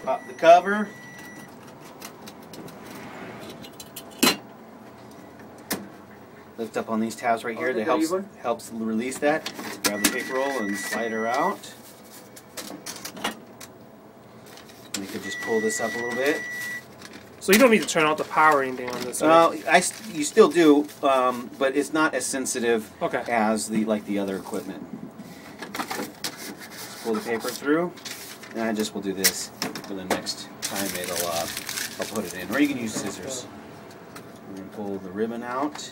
Pop the cover. Lift up on these tabs right here. That helps release that. Grab the paper roll and slide her out. And you could just pull this up a little bit. So you don't need to turn off the power or anything on this. Well, you still do, but it's not as sensitive okay. as the other equipment. Just pull the paper through, and I just will do this for the next time I'll put it in. Or you can use scissors. And then pull the ribbon out,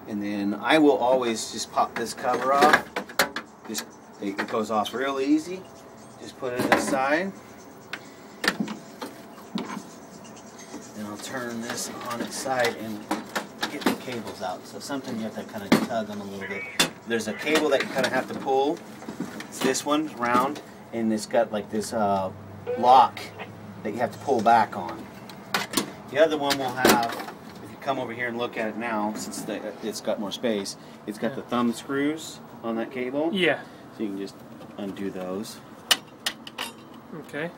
and then I will always just pop this cover off. It goes off real easy. Just put it aside. And I'll turn this on its side and get the cables out. So sometimes you have to kind of tug them a little bit. There's a cable that you kind of have to pull. It's this one, round, and it's got like this lock that you have to pull back on. The other one will have, if you come over here and look at it now, since it's got more space, it's got the thumb screws on that cable. Yeah. So you can just undo those. Okay.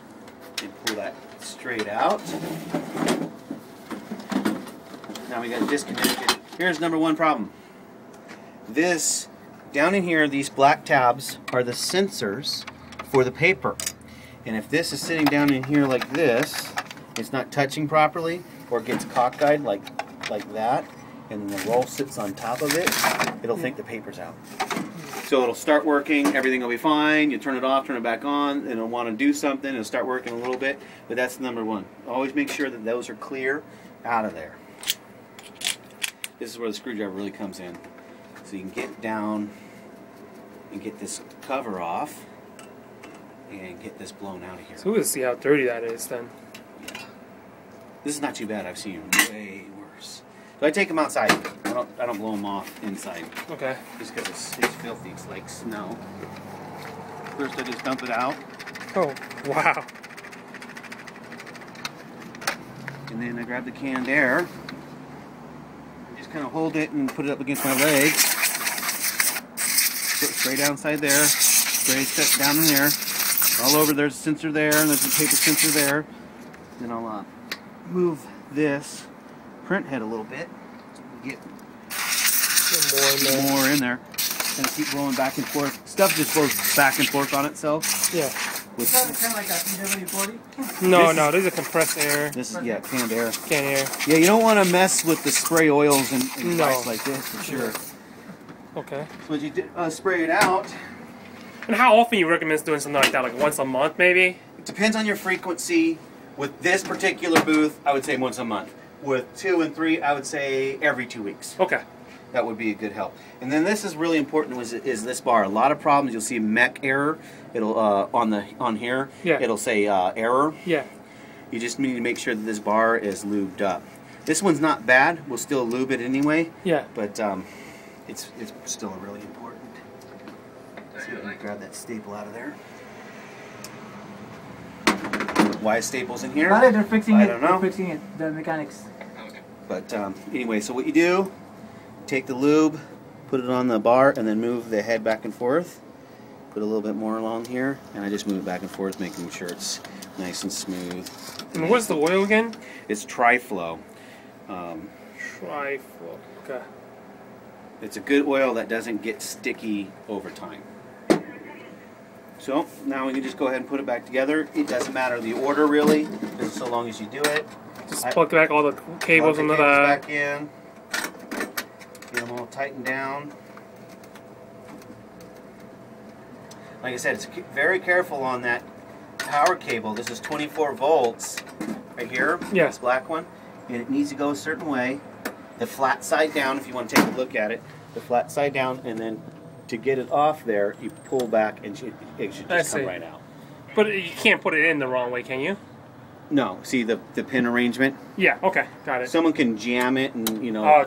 And pull that straight out. Now we got to disconnect it. Here's number one problem. This, down in here, these black tabs are the sensors for the paper. And if this is sitting down in here like this, it's not touching properly, or it gets cockeyed like that, and the roll sits on top of it, it'll think the paper's out. So it'll start working, everything will be fine, you turn it off, turn it back on, and it'll want to do something, it'll start working a little bit, but that's number one. Always make sure that those are clear out of there. This is where the screwdriver really comes in. So you can get down and get this cover off and get this blown out of here. So we'll see how dirty that is then. Yeah. This is not too bad. I've seen way worse. So I take them outside. I don't blow them off inside. Okay. Just because it's filthy. It's like snow. First I just dump it out. Oh, wow. And then I grab the canned air. Just kind of hold it and put it up against my leg. Put it straight inside there. Straight set down in there. All over there's a sensor there and there's a paper sensor there. Then I'll move this print head a little bit. Get more in there. And keep rolling back and forth. Stuff just goes back and forth on itself. Yeah. Is that kind of like a EW40? No, this is a compressed air. This is, yeah, canned air. Canned air. Yeah, you don't want to mess with the spray oils and device like this for sure. Okay. So you spray it out. And how often you recommend doing something like that? Like once a month, maybe? It depends on your frequency. With this particular booth, I would say once a month. With 2 and 3, I would say every 2 weeks. Okay. That would be a good help. And then this is really important. Is this bar? A lot of problems. You'll see mech error. It'll on here. Yeah. It'll say error. Yeah. You just need to make sure that this bar is lubed up. This one's not bad. We'll still lube it anyway. Yeah. But it's still really important. So you can grab that staple out of there. Why is staples in here? Why they're fixing it? I don't know. They're fixing it. The mechanics. But anyway, so what you do, take the lube, put it on the bar, and then move the head back and forth. Put a little bit more along here, and I just move it back and forth, making sure it's nice and smooth. And what's the oil again? It's Tri-Flow. Tri-Flow. Okay. It's a good oil that doesn't get sticky over time. So now we can just go ahead and put it back together. It doesn't matter the order really, just so long as you do it. Just plug back all the cables into that. Back in. Get them all tightened down. Like I said, it's very careful on that power cable. This is 24 volts right here. Yeah. This black one, and it needs to go a certain way. The flat side down, if you want to take a look at it. The flat side down, and then to get it off there, you pull back, and it should just come right out. But you can't put it in the wrong way, can you? No. See the pin arrangement? Yeah. Okay. Got it. Someone can jam it and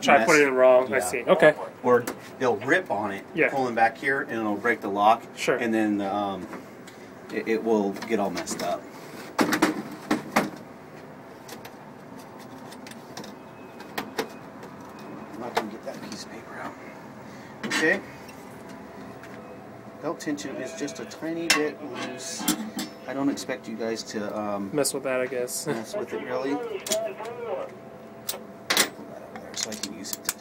try to put it in wrong. Yeah. I see. Okay. Or they'll rip on it, Yeah. pulling back here, and it'll break the lock. Sure. And then it will get all messed up. I'm not going to get that piece of paper out. Okay. Belt tension is just a tiny bit loose. I don't expect you guys to Mess with that, I guess. mess with it really. Put that over there so I can use it to